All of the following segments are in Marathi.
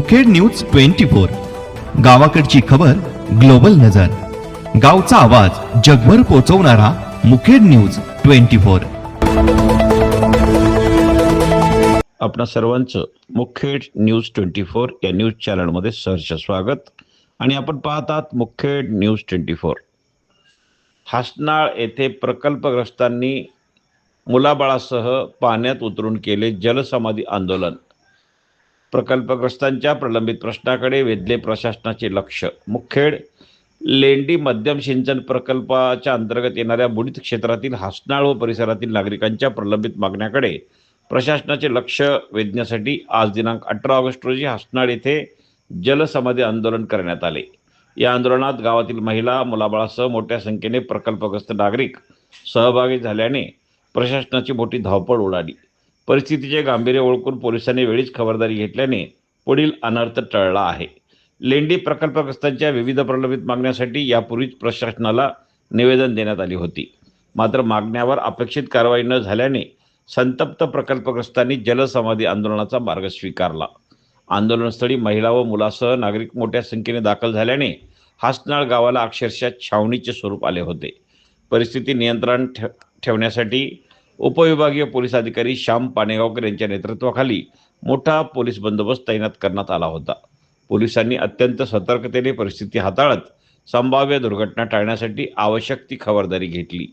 मुखेड न्यूज 24। गावाकडची खबर ग्लोबल नजर, गावचा आवाज जगभर पोहोचवणारा मुखेड न्यूज 24। आपणा सर्वांचं मुखेड न्यूज 24 या न्यूज चॅनलमध्ये सहर्ष स्वागत। आणि आपण पाहत आहात मुखेड न्यूज 24। हासनाळ येथे प्रकल्पग्रस्तांनी मुलाबाळासह पाण्यात उतरून केले जलसमाधी आंदोलन। प्रकल्पग्रस्तांच्या प्रलंबित प्रश्नाकडे वेधले प्रशासनाचे लक्ष। मुखेड लेंडी मध्यम सिंचन प्रकल्पाच्या अंतर्गत येणाऱ्या बुडीत क्षेत्रातील हासनाळ व परिसरातील नागरिकांच्या प्रलंबित मागण्याकडे प्रशासनाचे लक्ष वेधण्यासाठी आज दिनांक 18 ऑगस्ट रोजी हासनाळ येथे जलसमाधी आंदोलन करण्यात आले। या आंदोलनात गावातील महिला, मुलाबाळासह मोठ्या संख्येने प्रकल्पग्रस्त नागरिक सहभागी झाल्याने प्रशासनाची मोठी धावपळ उडाली। परिस्थितीचे गांभीर्य ओळखून पोलिसांनी वेळीच खबरदारी घेतल्याने पुढील अनर्थ टळला आहे। लेंडी प्रकल्पग्रस्तांच्या विविध प्रलंबित मागण्यासाठी यापूर्वीच प्रशासनाला निवेदन देण्यात आली होती, मात्र मागण्यावर अपेक्षित कारवाई न झाल्याने संतप्त प्रकल्पग्रस्तांनी जलसमाधी आंदोलनाचा मार्ग स्वीकारला। आंदोलनस्थळी महिला व मुलासह नागरिक मोठ्या संख्येने दाखल झाल्याने हासनाळ गावाला अक्षरशः छावणीचे स्वरूप आले होते। परिस्थिती नियंत्रणात ठेवण्यासाठी उपविभागीय पोलीस अधिकारी श्याम पानेगावकर यांच्या नेतृत्वाखाली मोठा पोलीस बंदोबस्त तैनात करण्यात आला होता। पोलिसांनी अत्यंत सतर्कतेने परिस्थिती हाताळत संभाव्य दुर्घटना टाळण्यासाठी आवश्यक ती खबरदारी घेतली।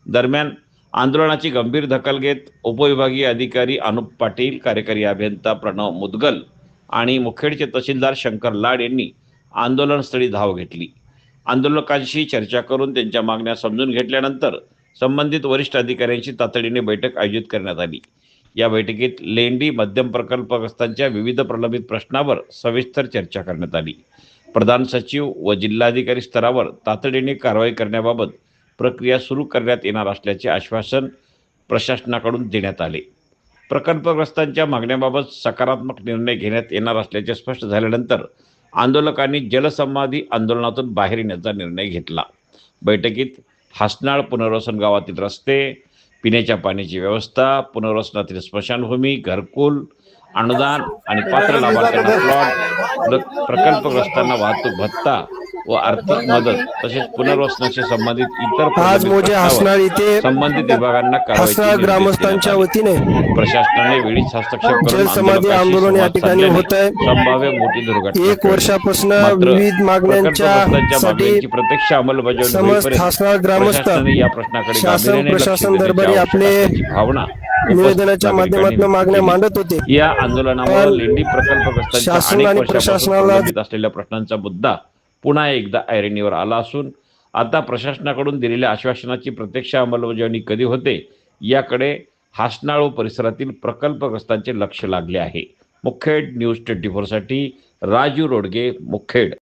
दरम्यान आंदोलनाची गंभीर दखल घेत उपविभागीय अधिकारी अनुप पाटील, कार्यकारी अभियंता प्रणव मुदगल आणि मुखेडचे तहसीलदार शंकर लाड यांनी आंदोलनस्थळी धाव घेतली। आंदोलकांशी चर्चा करून त्यांच्या मागण्या समजून घेतल्यानंतर संबंधित वरिष्ठ अधिकाऱ्यांची तातडीने बैठक आयोजित करण्यात आली। या बैठकीत लेंडी मध्यम प्रकल्पग्रस्तांच्या विविध प्रलंबित प्रश्नावर सविस्तर चर्चा करण्यात आली। प्रधान सचिव व जिल्हाधिकारी स्तरावर तातडीने कारवाई करण्याबाबत प्रक्रिया सुरू करण्यात येणार असल्याचे आश्वासन प्रशासनाकडून देण्यात आले। प्रकल्पग्रस्तांच्या मागण्याबाबत सकारात्मक निर्णय घेण्यात येणार असल्याचे स्पष्ट झाल्यानंतर आंदोलकांनी जलसमाधी आंदोलनातून बाहेर येण्याचा निर्णय घेतला। बैठकीत हासनाळ पुनर्वसन गावातील रस्ते, पिण्याच्या पाण्याची व्यवस्था, पुनर्वसनातील स्मशानभूमी, घरकुल, अनुदान आणि पात्र लाभार्थ्यांना प्लॉट, प्रकल्पग्रस्तांना वाहतूक भत्ता व आर्थिक मदत तसेच पुनर्वसनाशी संबंधित इतर आज मोजे हासनाळ येथे संबंधित विभागांना हासनाळ ग्रामस्थांच्या वतीने प्रशासनाने वेळीच हस्तक्षेप करून जलसमाधी आंदोलन या ठिकाणी होत आहे। संभाव्य मोठी दुर्घटना एक वर्षापासून विविध मागण्यांसाठी प्रत्यक्ष अंमलबजावणी समस्त हासनाळ ग्रामस्थ या प्रश्नाकडे शासन प्रशासन दरबारी आपले भावना निवेदनाच्या माध्यमातून मागण्या मांडत होते। या आंदोलनामुळे लेंडी प्रकल्पग्रस्तांच्या शासन आणि प्रशासनाला असलेल्या प्रश्नांचा मुद्दा पुन्हा एकदा ऐरणीवर आला असून आता प्रशासनाकडून दिलेल्या आश्वासनाची प्रत्यक्ष अंमलबजावणी कधी होते याकडे हासनाळ व परिसरातील प्रकल्पग्रस्तांचे लक्ष लागले आहे। मुखेड न्यूज 24 साठी राजू रोडगे, मुखेड।